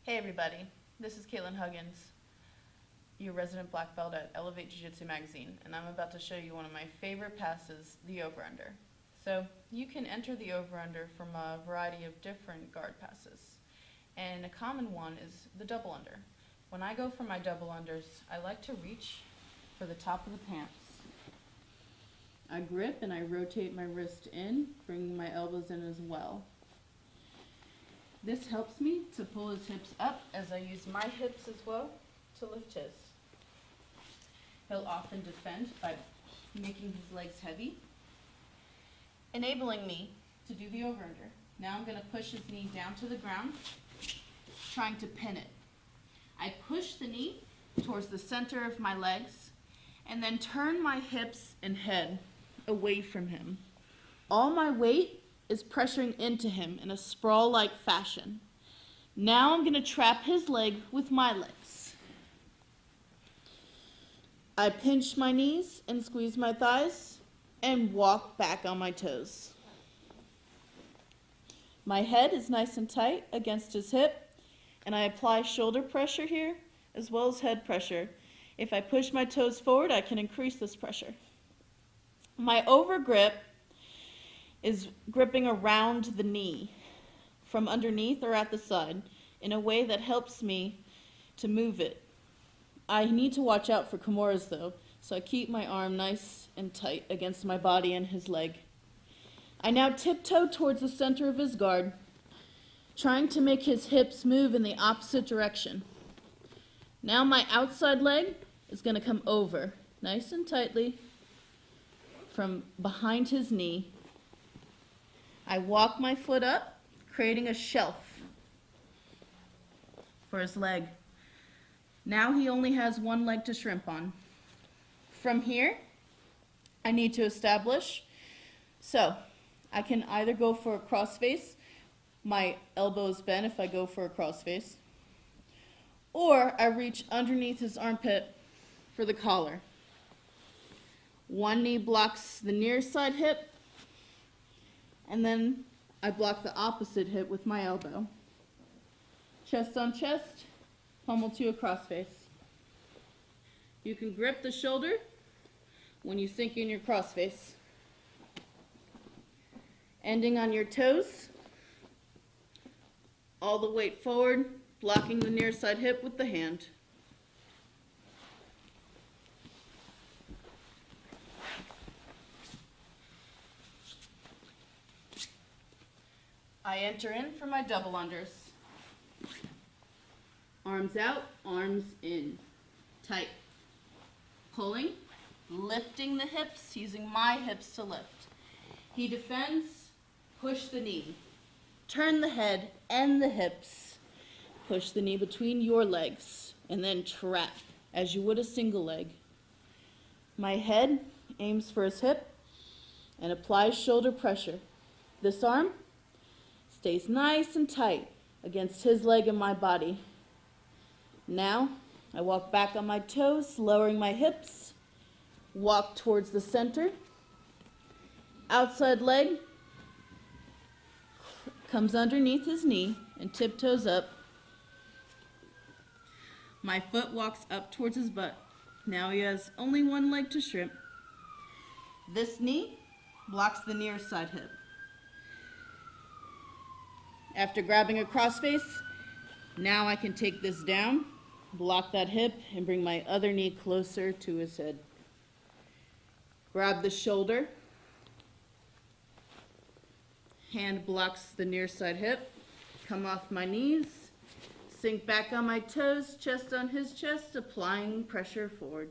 Hey everybody, this is Huggins, your resident black belt at Elevate Jiu-Jitsu magazine, and I'm about to show you one of my favorite passes, the over-under. So you can enter the over-under from a variety of different guard passes, and a common one is the double under. When I go for my double unders, I like to reach for the top of the pants. I grip and I rotate my wrist in, bringing my elbows in as well. This helps me to pull his hips up as I use my hips as well to lift his. He'll often defend by making his legs heavy, enabling me to do the over-under. Now I'm going to push his knee down to the ground, trying to pin it. I push the knee towards the center of my legs and then turn my hips and head away from him. All my weight is pressuring into him in a sprawl-like fashion. Now I'm going to trap his leg with my legs. I pinch my knees and squeeze my thighs and walk back on my toes. My head is nice and tight against his hip, and I apply shoulder pressure here as well as head pressure. If I push my toes forward, I can increase this pressure. My over grip is gripping around the knee from underneath or at the side in a way that helps me to move it. I need to watch out for Kimuras though, so I keep my arm nice and tight against my body and his leg. I now tiptoe towards the center of his guard, trying to make his hips move in the opposite direction. Now my outside leg is going to come over, nice and tightly, from behind his knee. I walk my foot up, creating a shelf for his leg. Now he only has one leg to shrimp on. From here, I need to establish. So I can either go for a crossface, my elbows bend if I go for a crossface, or I reach underneath his armpit for the collar. One knee blocks the near side hip, and then I block the opposite hip with my elbow. Chest on chest, pommel to a crossface. You can grip the shoulder when you sink in your crossface. Ending on your toes, all the weight forward, blocking the near side hip with the hand. I enter in for my double unders. Arms out, arms in. Tight. Pulling, lifting the hips, using my hips to lift. He defends, push the knee. Turn the head and the hips. Push the knee between your legs, and then trap as you would a single leg. My head aims for his hip and applies shoulder pressure. This arm stays nice and tight against his leg and my body. Now, I walk back on my toes, lowering my hips, walk towards the center. Outside leg comes underneath his knee and tiptoes up. My foot walks up towards his butt. Now he has only one leg to shrimp. This knee blocks the near side hip. After grabbing a crossface, now I can take this down, block that hip, and bring my other knee closer to his head. Grab the shoulder. Hand blocks the near side hip. Come off my knees. Sink back on my toes, chest on his chest, applying pressure forward.